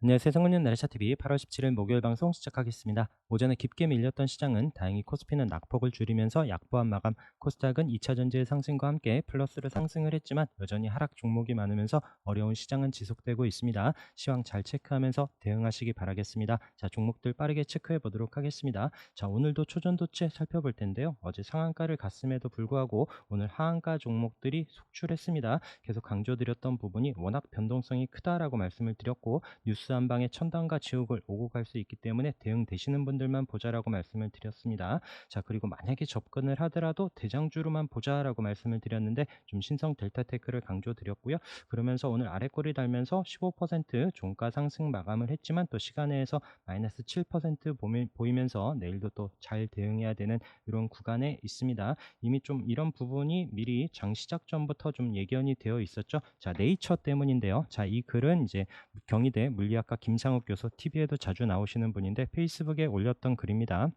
안녕하세요. 성은님 나래샤TV 8월 17일 목요일 방송 시작하겠습니다. 오전에 깊게 밀렸던 시장은 다행히 코스피는 낙폭을 줄이면서 약보합 마감, 코스닥은 2차전지의 상승과 함께 플러스로 상승을 했지만 여전히 하락 종목이 많으면서 어려운 시장은 지속되고 있습니다. 시황 잘 체크하면서 대응하시기 바라겠습니다. 자, 종목들 빠르게 체크해 보도록 하겠습니다. 자, 오늘도 초전도체 살펴볼 텐데요. 어제 상한가를 갔음에도 불구하고 오늘 하한가 종목들이 속출했습니다. 계속 강조드렸던 부분이 워낙 변동성이 크다라고 말씀을 드렸고, 뉴스 한 방에 천당과 지옥을 오고 갈 수 있기 때문에 대응되시는 분들만 보자라고 말씀을 드렸습니다. 자, 그리고 만약에 접근을 하더라도 대장주로만 보자라고 말씀을 드렸는데 좀 신성 델타테크를 강조드렸고요. 그러면서 오늘 아래꼬리 달면서 15% 종가 상승 마감을 했지만 또 시간에서 마이너스 7% 보이면서 내일도 또 잘 대응해야 되는 이런 구간에 있습니다. 이미 좀 이런 부분이 미리 장 시작 전부터 좀 예견이 되어 있었죠. 자, 네이처 때문인데요. 자, 이 글은 이제 경희대 물리학과 김상욱 교수, TV에도 자주 나오시는 분인데 페이스북에 올렸던 글입니다.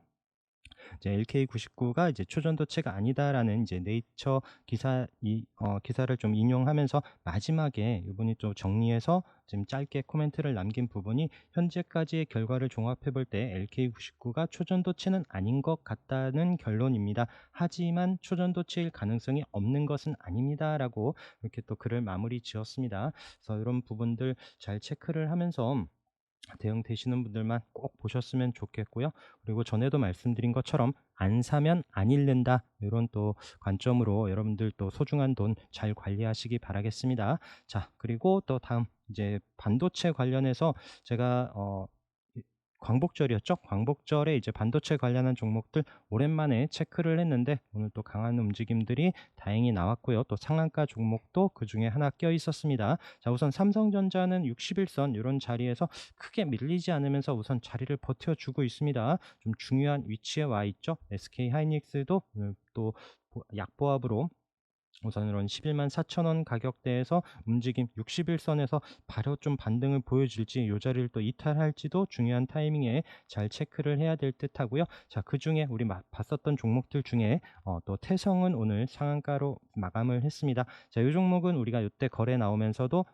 이제 LK99가 이제 초전도체가 아니다라는 이제 네이처 기사를 좀 인용하면서 마지막에 이분이 좀 정리해서 지금 짧게 코멘트를 남긴 부분이, 현재까지의 결과를 종합해 볼 때 LK99가 초전도체는 아닌 것 같다는 결론입니다. 하지만 초전도체일 가능성이 없는 것은 아닙니다라고 이렇게 또 글을 마무리 지었습니다. 그래서 이런 부분들 잘 체크를 하면서 대응되시는 분들만 꼭 보셨으면 좋겠고요. 그리고 전에도 말씀드린 것처럼 안 사면 안 잃는다, 이런 또 관점으로 여러분들 또 소중한 돈 잘 관리하시기 바라겠습니다. 자, 그리고 또 다음 이제 반도체 관련해서 제가 광복절이었죠? 광복절에 이제 반도체 관련한 종목들 오랜만에 체크를 했는데 오늘 또 강한 움직임들이 다행히 나왔고요. 또 상한가 종목도 그 중에 하나 껴 있었습니다. 자, 우선 삼성전자는 61선 이런 자리에서 크게 밀리지 않으면서 우선 자리를 버텨주고 있습니다. 좀 중요한 위치에 와 있죠. SK 하이닉스도 오늘 또 약보합으로 우선은 11만 4천 원 가격대에서 움직임, 61선에서 바로 좀 반등을 보여줄지 이 자리를 또 이탈할지도 중요한 타이밍에 잘 체크를 해야 될 듯 하고요. 자, 그 중에 우리 봤었던 종목들 중에 또 태성은 오늘 상한가로 마감을 했습니다. 자, 이 종목은 우리가 이때 거래 나오면서도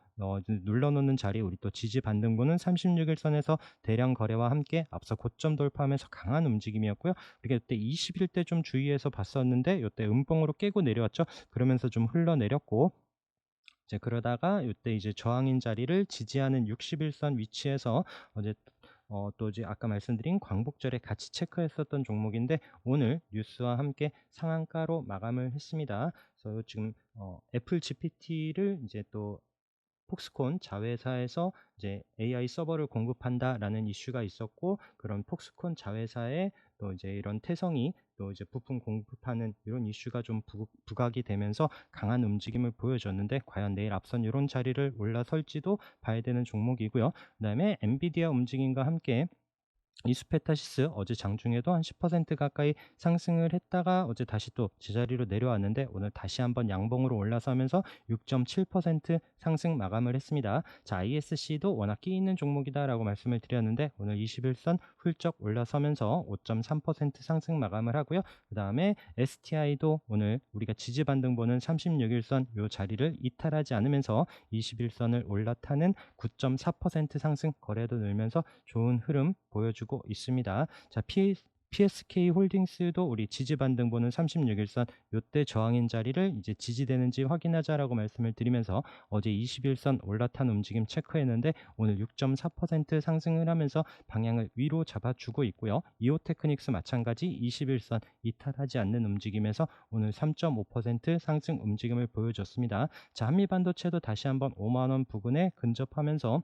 눌러놓는 자리, 우리 또 지지 반등분은 36일선에서 대량 거래와 함께 앞서 고점 돌파하면서 강한 움직임이었고요. 우리가 이때 21대 좀 주의해서 봤었는데 이때 음봉으로 깨고 내려왔죠. 그러면서 좀 흘러내렸고, 이제 그러다가 이때 이제 저항인 자리를 지지하는 61선 위치에서 어제 또 이제 아까 말씀드린 광복절에 같이 체크했었던 종목인데 오늘 뉴스와 함께 상한가로 마감을 했습니다. 그래서 지금 애플 GPT를 이제 또 폭스콘 자회사에서 이제 AI 서버를 공급한다라는 이슈가 있었고, 그런 폭스콘 자회사에 또 이제 이런 태성이 또 이제 부품 공급하는 이런 이슈가 좀 부각이 되면서 강한 움직임을 보여줬는데, 과연 내일 앞선 이런 자리를 올라설지도 봐야 되는 종목이고요. 그다음에 엔비디아 움직임과 함께 이스페타시스 어제 장중에도 한 10% 가까이 상승을 했다가 어제 다시 또 제자리로 내려왔는데 오늘 다시 한번 양봉으로 올라서면서 6.7% 상승 마감을 했습니다. 자, ISC도 워낙 끼 있는 종목이다라고 말씀을 드렸는데 오늘 21선 훌쩍 올라서면서 5.3% 상승 마감을 하고요. 그 다음에 STI도 오늘 우리가 지지 반등 보는 36일선 요 자리를 이탈하지 않으면서 21선을 올라타는 9.4% 상승, 거래도 늘면서 좋은 흐름 보여주고 있습니다. 자, PSK 홀딩스도 우리 지지 반등 보는 36일선 요때 저항인 자리를 이제 지지되는지 확인하자라고 말씀을 드리면서 어제 21선 올라탄 움직임 체크했는데 오늘 6.4% 상승을 하면서 방향을 위로 잡아주고 있고요. 이오테크닉스 마찬가지 21선 이탈하지 않는 움직임에서 오늘 3.5% 상승 움직임을 보여줬습니다. 자, 한미반도체도 다시 한번 5만 원 부근에 근접하면서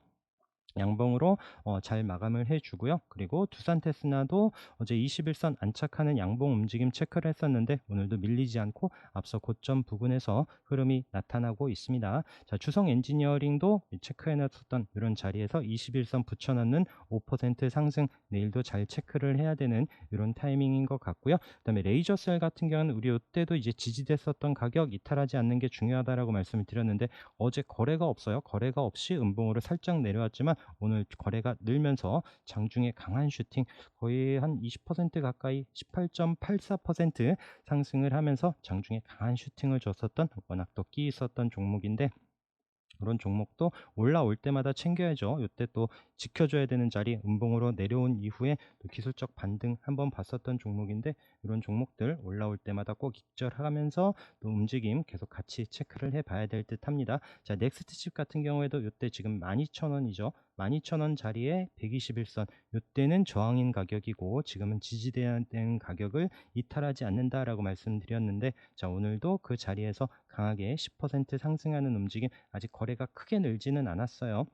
양봉으로 잘 마감을 해주고요. 그리고 두산테스나도 어제 21선 안착하는 양봉 움직임 체크를 했었는데 오늘도 밀리지 않고 앞서 고점 부근에서 흐름이 나타나고 있습니다. 자, 주성 엔지니어링도 체크해놨었던 이런 자리에서 21선 붙여넣는 5% 상승, 내일도 잘 체크를 해야 되는 이런 타이밍인 것 같고요. 그 다음에 레이저셀 같은 경우는 우리 이때도 이제 지지됐었던 가격 이탈하지 않는 게 중요하다라고 말씀을 드렸는데 어제 거래가 없어요. 거래가 없이 음봉으로 살짝 내려왔지만 오늘 거래가 늘면서 장중에 강한 슈팅, 거의 한 20% 가까이 18.84% 상승을 하면서 장중에 강한 슈팅을 줬었던, 워낙 또 끼 있었던 종목인데 이런 종목도 올라올 때마다 챙겨야죠. 이때 또 지켜줘야 되는 자리 음봉으로 내려온 이후에 또 기술적 반등 한번 봤었던 종목인데 이런 종목들 올라올 때마다 꼭 익절하면서 또 움직임 계속 같이 체크를 해봐야 될 듯합니다. 자, 넥스트칩 같은 경우에도 이때 지금 12,000원이죠. 12,000원 자리에 121선 이때는 저항인 가격이고 지금은 지지되는 가격을 이탈하지 않는다라고 말씀드렸는데 자, 오늘도 그 자리에서 강하게 10% 상승하는 움직임 아직 거래가 크게 늘지는 않았어요.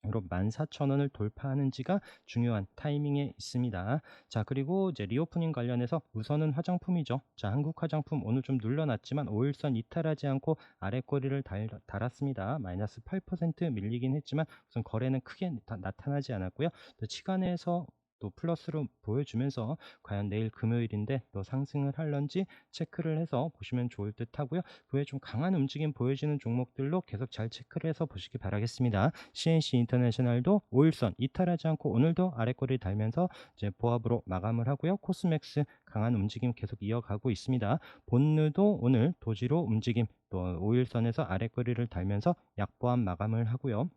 그럼 14,000원을 돌파하는지가 중요한 타이밍에 있습니다. 자, 그리고 이제 리오프닝 관련해서 우선은 화장품이죠. 자, 한국 화장품 오늘 좀 눌러놨지만 5일선 이탈하지 않고 아래 꼬리를 달았습니다. 마이너스 8% 밀리긴 했지만 우선 거래는 크게 나타나지 않았고요. 또 시간에서 또 플러스로 보여주면서 과연 내일 금요일인데 또 상승을 할런지 체크를 해서 보시면 좋을 듯 하고요. 그 외에 좀 강한 움직임 보여지는 종목들로 계속 잘 체크를 해서 보시기 바라겠습니다. CNC 인터내셔널도 5일선 이탈하지 않고 오늘도 아래꼬리를 달면서 이제 보합으로 마감을 하고요. 코스맥스 강한 움직임 계속 이어가고 있습니다. 본느도 오늘 도지로 움직임 또 5일선에서 아래꼬리를 달면서 약보합 마감을 하고요.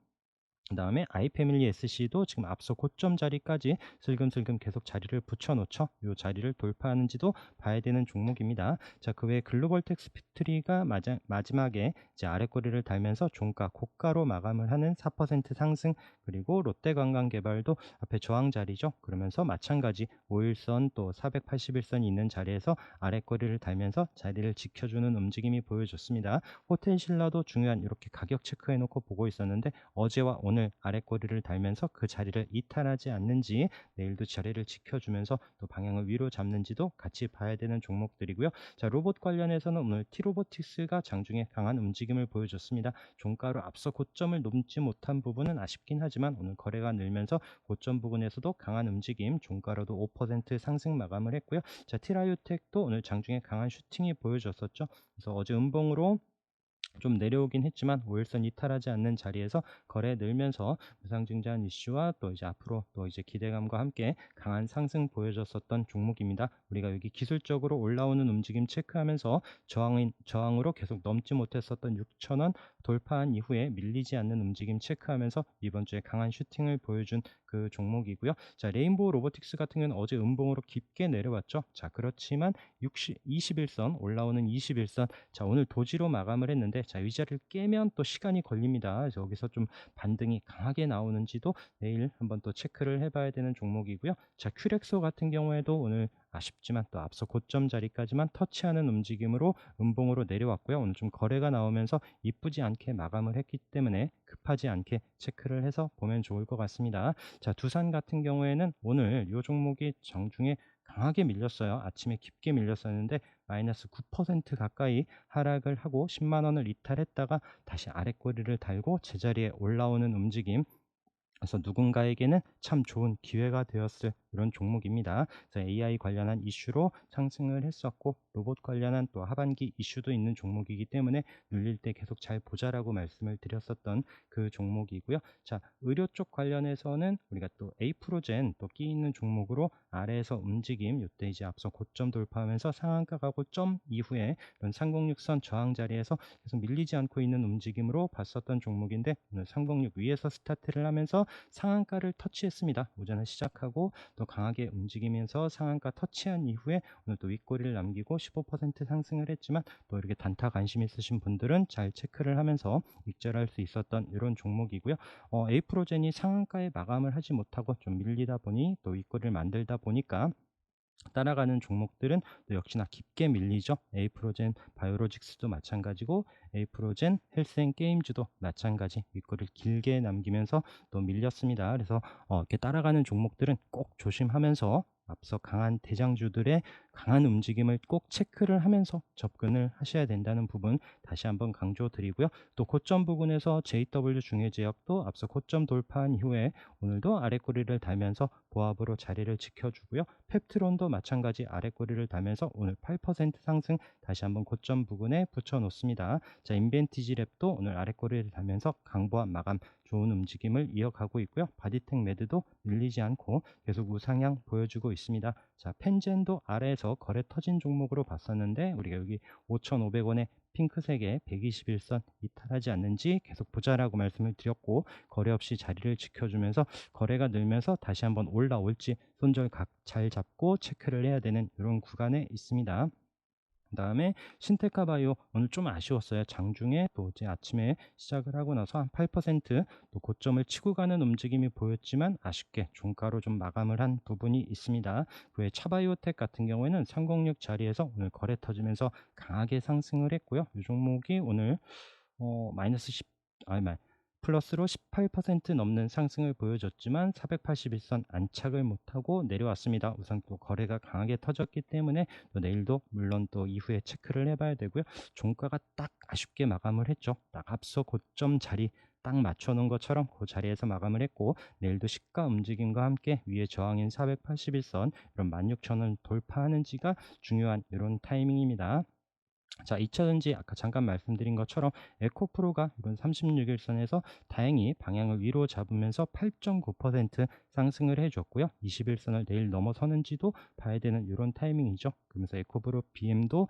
그 다음에 아이패밀리 SC도 지금 앞서 고점 자리까지 슬금슬금 계속 자리를 붙여놓죠. 이 자리를 돌파하는지도 봐야 되는 종목입니다. 자, 그 외에 글로벌 텍스트리가 마지막에 이제 아래꼬리를 달면서 종가 고가로 마감을 하는 4% 상승, 그리고 롯데관광개발도 앞에 저항 자리죠. 그러면서 마찬가지 5일선 또 481선이 있는 자리에서 아래꼬리를 달면서 자리를 지켜주는 움직임이 보여줬습니다. 호텔신라도 중요한 이렇게 가격 체크해놓고 보고 있었는데 어제와 오늘 아래꼬리를 달면서 그 자리를 이탈하지 않는지 내일도 자리를 지켜주면서 또 방향을 위로 잡는지도 같이 봐야 되는 종목들이고요. 자, 로봇 관련해서는 오늘 T로보틱스가 장중에 강한 움직임을 보여줬습니다. 종가로 앞서 고점을 넘지 못한 부분은 아쉽긴 하지만 오늘 거래가 늘면서 고점 부근에서도 강한 움직임, 종가로도 5% 상승 마감을 했고요. 자, 티라유텍도 오늘 장중에 강한 슈팅이 보여줬었죠. 그래서 어제 음봉으로 좀 내려오긴 했지만 5일선 이탈하지 않는 자리에서 거래 늘면서 무상증자한 이슈와 또 이제 앞으로 또 이제 기대감과 함께 강한 상승 보여줬었던 종목입니다. 우리가 여기 기술적으로 올라오는 움직임 체크하면서 저항으로 계속 넘지 못했었던 6,000원 돌파한 이후에 밀리지 않는 움직임 체크하면서 이번 주에 강한 슈팅을 보여준 그 종목이고요. 자, 레인보우 로보틱스 같은 경우는 어제 음봉으로 깊게 내려왔죠. 자, 그렇지만 21선 올라오는 21선 자, 오늘 도지로 마감을 했는데 자, 위자를 깨면 또 시간이 걸립니다. 그래서 여기서 좀 반등이 강하게 나오는지도 내일 한번 또 체크를 해봐야 되는 종목이고요. 자, 큐렉소 같은 경우에도 오늘 아쉽지만 또 앞서 고점 자리까지만 터치하는 움직임으로 음봉으로 내려왔고요. 오늘 좀 거래가 나오면서 이쁘지 않게 마감을 했기 때문에 급하지 않게 체크를 해서 보면 좋을 것 같습니다. 자, 두산 같은 경우에는 오늘 이 종목이 정중에 강하게 밀렸어요. 아침에 깊게 밀렸었는데 마이너스 9% 가까이 하락을 하고 10만 원을 이탈했다가 다시 아랫꼬리를 달고 제자리에 올라오는 움직임, 그래서 누군가에게는 참 좋은 기회가 되었을 이런 종목입니다. AI 관련한 이슈로 상승을 했었고 로봇 관련한 또 하반기 이슈도 있는 종목이기 때문에 눌릴 때 계속 잘 보자라고 말씀을 드렸었던 그 종목이고요. 자, 의료 쪽 관련해서는 우리가 또 에이프로젠 또 끼 있는 종목으로 아래에서 움직임, 이때 이제 앞서 고점 돌파하면서 상한가 가고 점 이후에 이런 306선 저항 자리에서 계속 밀리지 않고 있는 움직임으로 봤었던 종목인데 오늘 306 위에서 스타트를 하면서 상한가를 터치했습니다. 오전에 시작하고 또 강하게 움직이면서 상한가 터치한 이후에 오늘 또 윗꼬리를 남기고 15% 상승을 했지만 또 이렇게 단타 관심 있으신 분들은 잘 체크를 하면서 익절할 수 있었던 이런 종목이고요. 에이프로젠이 상한가에 마감을 하지 못하고 좀 밀리다 보니 또 윗꼬리를 만들다 보니까 따라가는 종목들은 또 역시나 깊게 밀리죠. 에이프로젠 바이오로직스도 마찬가지고 에이프로젠 헬스앤게임즈도 마찬가지 윗꼬리를 길게 남기면서 또 밀렸습니다. 그래서 이렇게 따라가는 종목들은 꼭 조심하면서 앞서 강한 대장주들의 강한 움직임을 꼭 체크를 하면서 접근을 하셔야 된다는 부분 다시 한번 강조드리고요. 또 고점 부근에서 JW 중해제약도 앞서 고점 돌파한 이후에 오늘도 아래꼬리를 달면서 보합으로 자리를 지켜주고요. 펩트론도 마찬가지 아래꼬리를 달면서 오늘 8% 상승 다시 한번 고점 부근에 붙여놓습니다. 자, 인벤티지랩도 오늘 아래꼬리를 달면서 강보합 마감 좋은 움직임을 이어가고 있고요. 바디텍 매드도 밀리지 않고 계속 우상향 보여주고 있습니다. 자, 펜젠도 아래에서 바닥에서 거래 터진 종목으로 봤었는데 우리가 여기 5,500원에 핑크색의 121선 이탈하지 않는지 계속 보자라고 말씀을 드렸고, 거래 없이 자리를 지켜주면서 거래가 늘면서 다시 한번 올라올지 손절각 잘 잡고 체크를 해야 되는 이런 구간에 있습니다. 그다음에 신테카바이오 오늘 좀 아쉬웠어요. 장중에 또 이제 아침에 시작을 하고 나서 한 8%또 고점을 치고 가는 움직임이 보였지만 아쉽게 종가로 좀 마감을 한 부분이 있습니다. 그 외 차바이오텍 같은 경우에는 306 자리에서 오늘 거래 터지면서 강하게 상승을 했고요. 이 종목이 오늘 마이너스 10 아니 말 플러스로 18% 넘는 상승을 보여줬지만 481선 안착을 못하고 내려왔습니다. 우선 또 거래가 강하게 터졌기 때문에 또 내일도 물론 또 이후에 체크를 해봐야 되고요. 종가가 딱 아쉽게 마감을 했죠. 딱 앞서 고점 자리 딱 맞춰놓은 것처럼 그 자리에서 마감을 했고, 내일도 시가 움직임과 함께 위에 저항인 481선 이런 16,000원 돌파하는지가 중요한 이런 타이밍입니다. 자, 2차전지 아까 잠깐 말씀드린 것처럼 에코프로가 이번 36일선에서 다행히 방향을 위로 잡으면서 8.9% 상승을 해줬고요. 21선을 내일 넘어서는지도 봐야 되는 이런 타이밍이죠. 그러면서 에코프로 BM도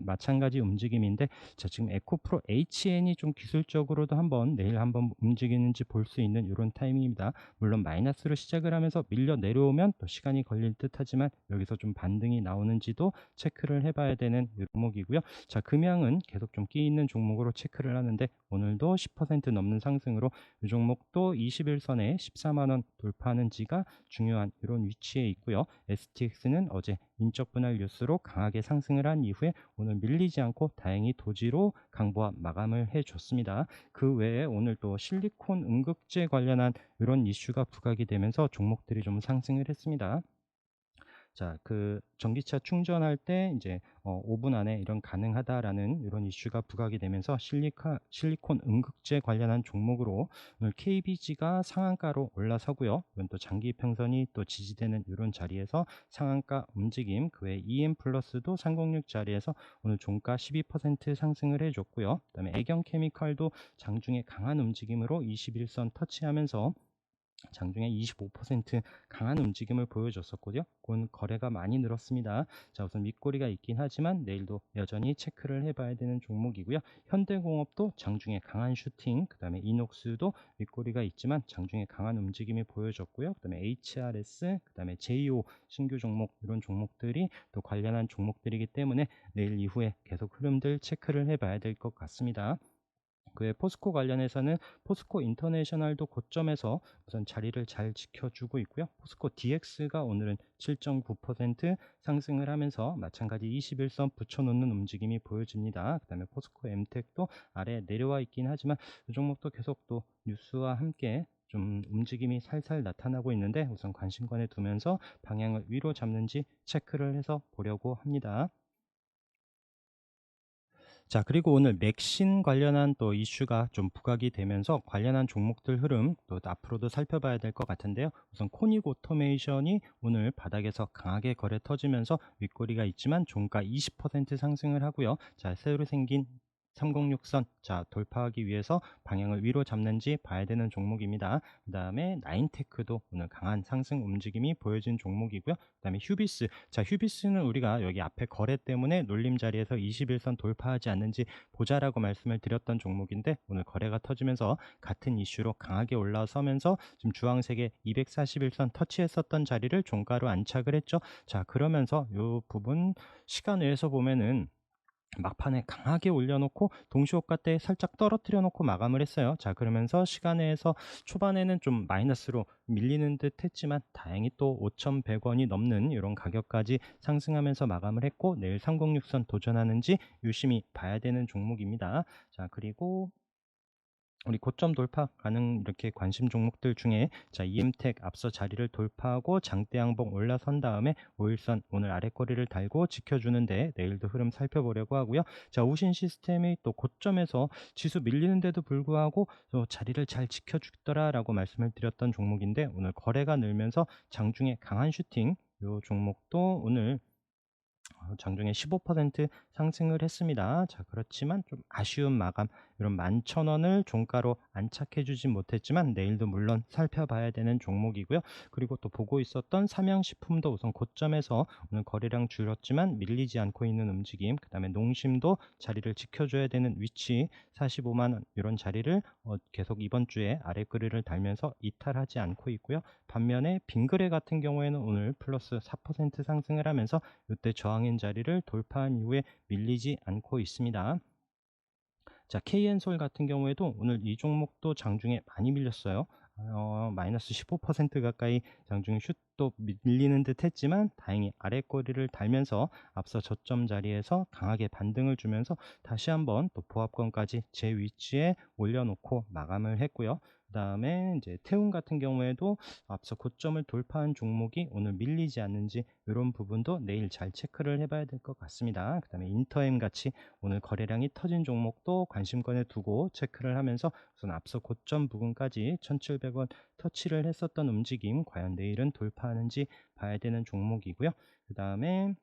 마찬가지 움직임인데, 자, 지금 에코프로 HN이 좀 기술적으로도 내일 한번 움직이는지 볼 수 있는 이런 타이밍입니다. 물론 마이너스로 시작을 하면서 밀려 내려오면 또 시간이 걸릴 듯 하지만 여기서 좀 반등이 나오는지도 체크를 해봐야 되는 종목이고요. 자, 금양은 계속 좀 끼 있는 종목으로 체크를 하는데 오늘도 10% 넘는 상승으로 이 종목도 21선에 14만원 돌파하는지가 중요한 이런 위치에 있고요. STX는 어제 인적 분할 뉴스로 강하게 상승을 한 이후에 오늘 밀리지 않고 다행히 도지로 강보합 마감을 해줬습니다. 그 외에 오늘 또 실리콘 응급제 관련한 이런 이슈가 부각이 되면서 종목들이 좀 상승을 했습니다. 자, 그 전기차 충전할 때 이제 5분 안에 이런 가능하다라는 이런 이슈가 부각이 되면서 실리콘 응급제 관련한 종목으로 오늘 KBG가 상한가로 올라서고요. 이건 또 장기 평선이 또 지지되는 이런 자리에서 상한가 움직임, 그 외 EM 플러스도 306 자리에서 오늘 종가 12% 상승을 해줬고요. 그다음에 애경 케미칼도 장중에 강한 움직임으로 21선 터치하면서 장중에 25% 강한 움직임을 보여줬었거든요. 그건 거래가 많이 늘었습니다. 자, 우선 윗꼬리가 있긴 하지만 내일도 여전히 체크를 해봐야 되는 종목이고요. 현대공업도 장중에 강한 슈팅, 그 다음에 이녹스도 윗꼬리가 있지만 장중에 강한 움직임이 보여졌고요. 그 다음에 HRS, 그 다음에 JO 신규 종목, 이런 종목들이 또 관련한 종목들이기 때문에 내일 이후에 계속 흐름들 체크를 해봐야 될 것 같습니다. 그외 포스코 관련해서는 포스코 인터내셔널도 고점에서 우선 자리를 잘 지켜주고 있고요. 포스코 DX가 오늘은 7.9% 상승을 하면서 마찬가지 21선 붙여놓는 움직임이 보여집니다. 그 다음에 포스코 엠텍도 아래 내려와 있긴 하지만 이 종목도 계속 또 뉴스와 함께 좀 움직임이 살살 나타나고 있는데 우선 관심권에 두면서 방향을 위로 잡는지 체크를 해서 보려고 합니다. 자, 그리고 오늘 맥신 관련한 또 이슈가 좀 부각이 되면서 관련한 종목들 흐름 또 앞으로도 살펴봐야 될 것 같은데요. 우선 코닉 오토메이션이 오늘 바닥에서 강하게 거래 터지면서 윗꼬리가 있지만 종가 20% 상승을 하고요. 자, 새로 생긴 306선 자 돌파하기 위해서 방향을 위로 잡는지 봐야 되는 종목입니다. 그 다음에 나인테크도 오늘 강한 상승 움직임이 보여진 종목이고요. 그 다음에 휴비스, 자 휴비스는 우리가 여기 앞에 거래 때문에 놀림 자리에서 21선 돌파하지 않는지 보자라고 말씀을 드렸던 종목인데 오늘 거래가 터지면서 같은 이슈로 강하게 올라서면서 지금 주황색의 241선 터치했었던 자리를 종가로 안착을 했죠. 자, 그러면서 이 부분 시간 외에서 보면은 막판에 강하게 올려놓고 동시호가 때 살짝 떨어뜨려 놓고 마감을 했어요. 자, 그러면서 시간에서 초반에는 좀 마이너스로 밀리는 듯 했지만 다행히 또 5,100원이 넘는 이런 가격까지 상승하면서 마감을 했고 내일 306선 도전하는지 유심히 봐야 되는 종목입니다. 자, 그리고 우리 고점 돌파 가능 이렇게 관심 종목들 중에 자 EM텍 앞서 자리를 돌파하고 장대 양봉 올라선 다음에 5일선 오늘 아래꼬리를 달고 지켜주는데 내일도 흐름 살펴보려고 하고요. 자, 우신 시스템이 또 고점에서 지수 밀리는데도 불구하고 또 자리를 잘 지켜주더라라고 말씀을 드렸던 종목인데 오늘 거래가 늘면서 장중에 강한 슈팅 이 종목도 오늘 장중에 15% 상승을 했습니다. 자, 그렇지만 좀 아쉬운 마감 이런 11,000원을 종가로 안착해 주진 못했지만 내일도 물론 살펴봐야 되는 종목이고요. 그리고 또 보고 있었던 삼양식품도 우선 고점에서 오늘 거래량 줄었지만 밀리지 않고 있는 움직임, 그다음에 농심도 자리를 지켜줘야 되는 위치 45만 원 이런 자리를 계속 이번 주에 아래 거래를 달면서 이탈하지 않고 있고요. 반면에 빙그레 같은 경우에는 오늘 플러스 4% 상승을 하면서 이때 저항인 자리를 돌파한 이후에 밀리지 않고 있습니다. 자, KN솔 같은 경우에도 오늘 이 종목도 장중에 많이 밀렸어요. 마이너스 15% 가까이 장중 슛도 밀리는 듯 했지만 다행히 아래 꼬리를 달면서 앞서 저점 자리에서 강하게 반등을 주면서 다시 한번 또 보합권까지 제 위치에 올려놓고 마감을 했고요. 그 다음에 이제 태움 같은 경우에도 앞서 고점을 돌파한 종목이 오늘 밀리지 않는지 이런 부분도 내일 잘 체크를 해봐야 될 것 같습니다. 그 다음에 인터엠 같이 오늘 거래량이 터진 종목도 관심권에 두고 체크를 하면서 우선 앞서 고점 부근까지 1,700원 터치를 했었던 움직임 과연 내일은 돌파하는지 봐야 되는 종목이고요. 그 다음에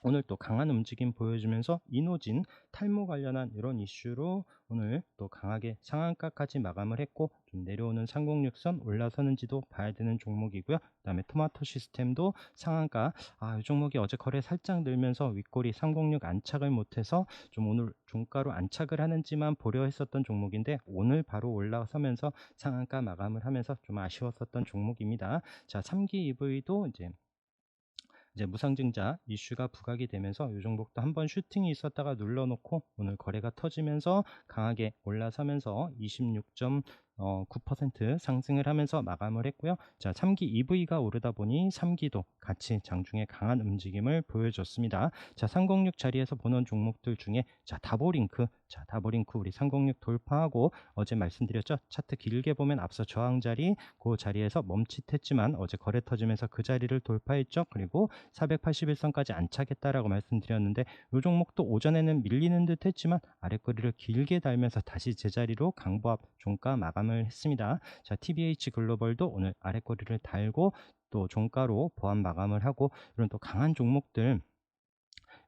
오늘 또 강한 움직임 보여주면서 이노진 탈모 관련한 이런 이슈로 오늘 또 강하게 상한가까지 마감을 했고 좀 내려오는 306선 올라서는지도 봐야 되는 종목이고요. 그 다음에 토마토 시스템도 상한가, 이 종목이 어제 거래 살짝 늘면서 윗꼬리 306 안착을 못해서 좀 오늘 종가로 안착을 하는지만 보려 했었던 종목인데 오늘 바로 올라서면서 상한가 마감을 하면서 좀 아쉬웠었던 종목입니다. 자, 3기 EV도 이제 무상증자 이슈가 부각이 되면서 이 종목도 한번 슈팅이 있었다가 눌러놓고 오늘 거래가 터지면서 강하게 올라서면서 26.9% 상승을 하면서 마감을 했고요. 자, 3기 EV가 오르다 보니 3기도 같이 장중에 강한 움직임을 보여줬습니다. 자, 306 자리에서 보는 종목들 중에 다보링크 우리 306 돌파하고 어제 말씀드렸죠. 차트 길게 보면 앞서 저항 자리 그 자리에서 멈칫했지만 어제 거래 터지면서 그 자리를 돌파했죠. 그리고 481선까지 안착했다라고 말씀드렸는데 이 종목도 오전에는 밀리는 듯 했지만 아랫꼬리를 길게 달면서 다시 제자리로 강보합 종가 마감을 했습니다. 자, TBH 글로벌도 오늘 아랫꼬리를 달고 또 종가로 보합 마감을 하고 이런 또 강한 종목들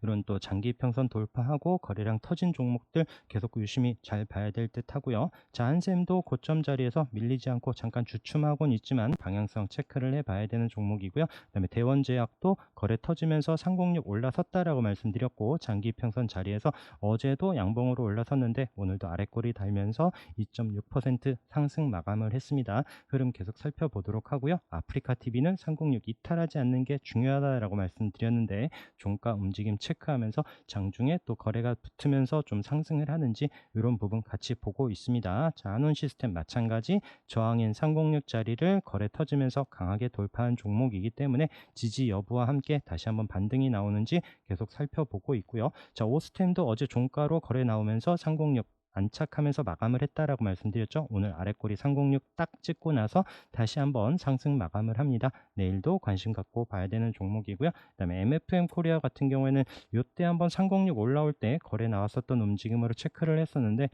이런 또 장기 평선 돌파하고 거래량 터진 종목들 계속 유심히 잘 봐야 될 듯 하고요. 자, 한샘도 고점 자리에서 밀리지 않고 잠깐 주춤하고는 있지만 방향성 체크를 해봐야 되는 종목이고요. 그 다음에 대원제약도 거래 터지면서 306 올라섰다라고 말씀드렸고 장기 평선 자리에서 어제도 양봉으로 올라섰는데 오늘도 아랫꼬리 달면서 2.6% 상승 마감을 했습니다. 흐름 계속 살펴보도록 하고요. 아프리카TV는 306 이탈하지 않는 게 중요하다라고 말씀드렸는데 종가 움직임 체크하면서 장중에 또 거래가 붙으면서 좀 상승을 하는지 이런 부분 같이 보고 있습니다. 자, 한원 시스템 마찬가지 저항인 306 자리를 거래 터지면서 강하게 돌파한 종목이기 때문에 지지 여부와 함께 다시 한번 반등이 나오는지 계속 살펴보고 있고요. 자, 오스템도 어제 종가로 거래 나오면서 306 안착하면서 마감을 했다라고 말씀드렸죠. 오늘 아랫꼬리 306 딱 찍고 나서 다시 한번 상승 마감을 합니다. 내일도 관심 갖고 봐야 되는 종목이고요. 그다음에 MFM 코리아 같은 경우에는 이때 한번 306 올라올 때 거래 나왔었던 움직임으로 체크를 했었는데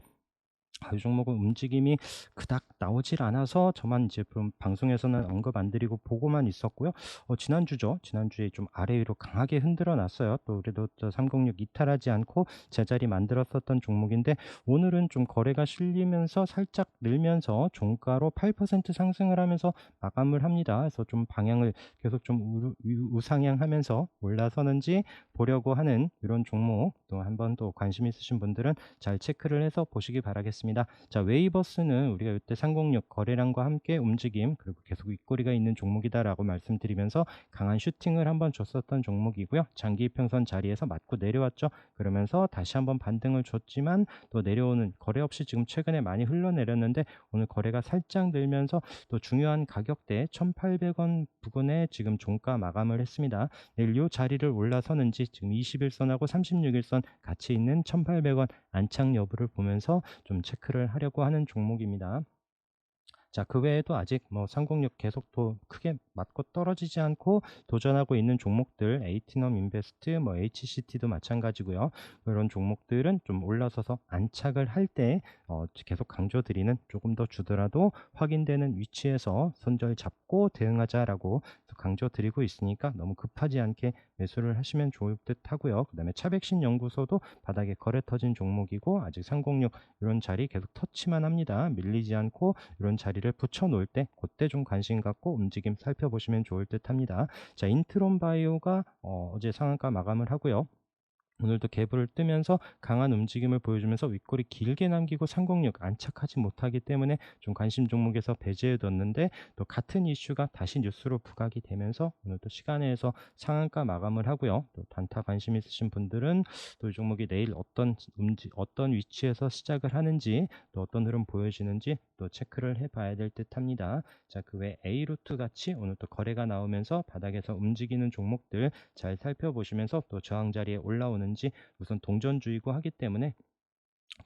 이 종목은 움직임이 그닥 나오질 않아서 저만 이제 좀 방송에서는 언급 안 드리고 보고만 있었고요. 지난주에 좀 아래 위로 강하게 흔들어 놨어요. 또 그래도 306 이탈하지 않고 제자리 만들었었던 종목인데 오늘은 좀 거래가 실리면서 살짝 늘면서 종가로 8% 상승을 하면서 마감을 합니다. 그래서 좀 방향을 계속 좀 우상향하면서 올라서는지 보려고 하는 이런 종목 또 한번 또 관심 있으신 분들은 잘 체크를 해서 보시기 바라겠습니다. 자, 웨이버스는 우리가 이때 306 거래량과 함께 움직임 그리고 계속 윗꼬리가 있는 종목이다라고 말씀드리면서 강한 슈팅을 한번 줬었던 종목이고요. 장기 평선 자리에서 맞고 내려왔죠. 그러면서 다시 한번 반등을 줬지만 또 내려오는 거래 없이 지금 최근에 많이 흘러내렸는데 오늘 거래가 살짝 늘면서 또 중요한 가격대 1,800원 부근에 지금 종가 마감을 했습니다. 내일 이 자리를 올라서는지 지금 21선하고 36일선 같이 있는 1,800원 안착 여부를 보면서 좀 체크를 하려고 하는 종목입니다. 자, 그 외에도 아직 뭐 306 계속 크게 맞고 떨어지지 않고 도전하고 있는 종목들, 에이티넘 인베스트, 뭐 HCT도 마찬가지고요. 이런 종목들은 좀 올라서서 안착을 할 때 계속 강조드리는, 조금 더 주더라도 확인되는 위치에서 손절 잡고 대응하자라고 강조드리고 있으니까 너무 급하지 않게 매수를 하시면 좋을 듯 하고요. 그다음에 차백신 연구소도 바닥에 거래 터진 종목이고 아직 306 이런 자리 계속 터치만 합니다. 밀리지 않고 이런 자리를 붙여 놓을 때 그때 좀 관심 갖고 움직임 살펴보시면 좋을 듯 합니다. 자, 인트론 바이오가 어제 상한가 마감을 하고요. 오늘도 갭을 뜨면서 강한 움직임을 보여주면서 윗꼬리 길게 남기고 306 안착하지 못하기 때문에 좀 관심 종목에서 배제해 뒀는데, 또 같은 이슈가 다시 뉴스로 부각이 되면서 오늘도 시간에서 상한가 마감을 하고요. 또 단타 관심 있으신 분들은 또 이 종목이 내일 어떤 위치에서 시작을 하는지, 또 어떤 흐름 보여지는지 또 체크를 해봐야 될 듯합니다. 자, 그 외 A루트 같이 오늘 또 거래가 나오면서 바닥에서 움직이는 종목들 잘 살펴보시면서 또 저항 자리에 올라오는지, 우선 동전주의고 하기 때문에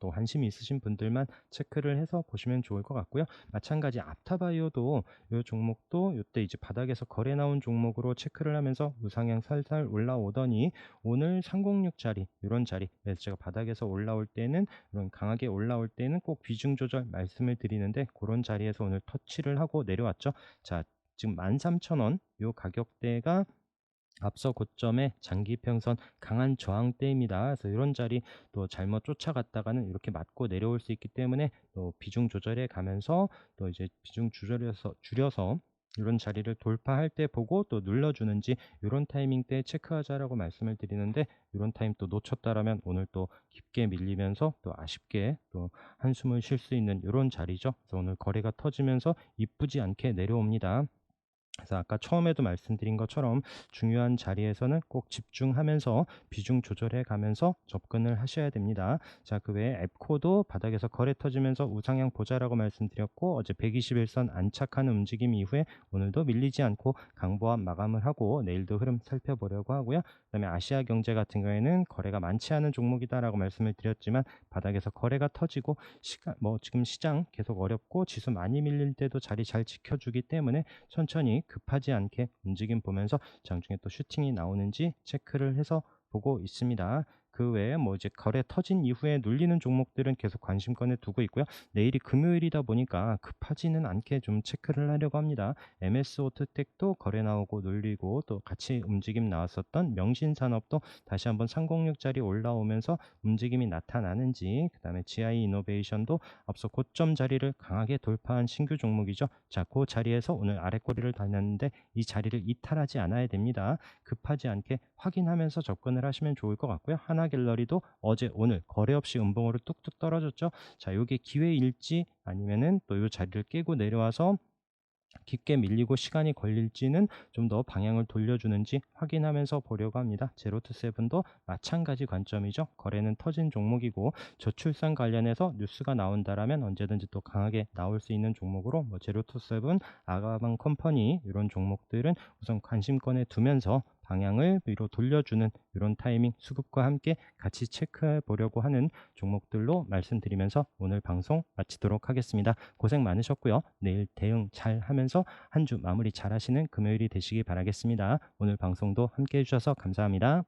또 관심이 있으신 분들만 체크를 해서 보시면 좋을 것 같고요. 마찬가지 앞타바이오도 이 종목도 이때 이제 바닥에서 거래 나온 종목으로 체크를 하면서 우상향 살살 올라오더니 오늘 306 자리, 이런 자리, 매수가 바닥에서 올라올 때는, 이런 강하게 올라올 때는 꼭 비중 조절 말씀을 드리는데, 그런 자리에서 오늘 터치를 하고 내려왔죠. 자, 지금 13,000원 요 가격대가 앞서 고점의 장기평선 강한 저항대입니다. 그래서 이런 자리 또 잘못 쫓아갔다가는 이렇게 맞고 내려올 수 있기 때문에, 또 비중 조절해 가면서 또 이제 비중 줄여서 이런 자리를 돌파할 때 보고 또 눌러주는지, 이런 타이밍 때 체크하자라고 말씀을 드리는데, 이런 타임 또 놓쳤다라면 오늘 또 깊게 밀리면서 또 아쉽게 또 한숨을 쉴 수 있는 이런 자리죠. 그래서 오늘 거래가 터지면서 이쁘지 않게 내려옵니다. 그래서 아까 처음에도 말씀드린 것처럼 중요한 자리에서는 꼭 집중하면서 비중 조절해 가면서 접근을 하셔야 됩니다. 자, 그 외에 앱코도 바닥에서 거래 터지면서 우상향 보자라고 말씀드렸고, 어제 121선 안착하는 움직임 이후에 오늘도 밀리지 않고 강보합 마감을 하고 내일도 흐름 살펴보려고 하고요. 그다음에 아시아 경제 같은 경우에는 거래가 많지 않은 종목이다라고 말씀을 드렸지만, 바닥에서 거래가 터지고 지금 시장 계속 어렵고 지수 많이 밀릴 때도 자리 잘 지켜주기 때문에 천천히 급하지 않게 움직임 보면서 장중에 또 슈팅이 나오는지 체크를 해서 보고 있습니다. 그 외에 뭐 이제 거래 터진 이후에 눌리는 종목들은 계속 관심권에 두고 있고요. 내일이 금요일이다 보니까 급하지는 않게 좀 체크를 하려고 합니다. MS 오토텍도 거래 나오고 눌리고, 또 같이 움직임 나왔었던 명신산업도 다시 한번 306짜리 올라오면서 움직임이 나타나는지, 그다음에 GI 이노베이션도 앞서 고점 자리를 강하게 돌파한 신규 종목이죠. 자, 그 자리에서 오늘 아래꼬리를 달렸는데 이 자리를 이탈하지 않아야 됩니다. 급하지 않게 확인하면서 접근을 하시면 좋을 것 같고요. 하나갤러리도 어제 오늘 거래 없이 음봉으로 뚝뚝 떨어졌죠. 자, 이게 기회일지 아니면은 또 이 자리를 깨고 내려와서 깊게 밀리고 시간이 걸릴지는 좀 더 방향을 돌려주는지 확인하면서 보려고 합니다. 제로투세븐도 마찬가지 관점이죠. 거래는 터진 종목이고 저출산 관련해서 뉴스가 나온다라면 언제든지 또 강하게 나올 수 있는 종목으로, 뭐 제로투세븐, 아가방 컴퍼니 이런 종목들은 우선 관심권에 두면서 방향을 위로 돌려주는 이런 타이밍 수급과 함께 같이 체크해 보려고 하는 종목들로 말씀드리면서 오늘 방송 마치도록 하겠습니다. 고생 많으셨고요. 내일 대응 잘 하면서 한 주 마무리 잘 하시는 금요일이 되시기 바라겠습니다. 오늘 방송도 함께 해주셔서 감사합니다.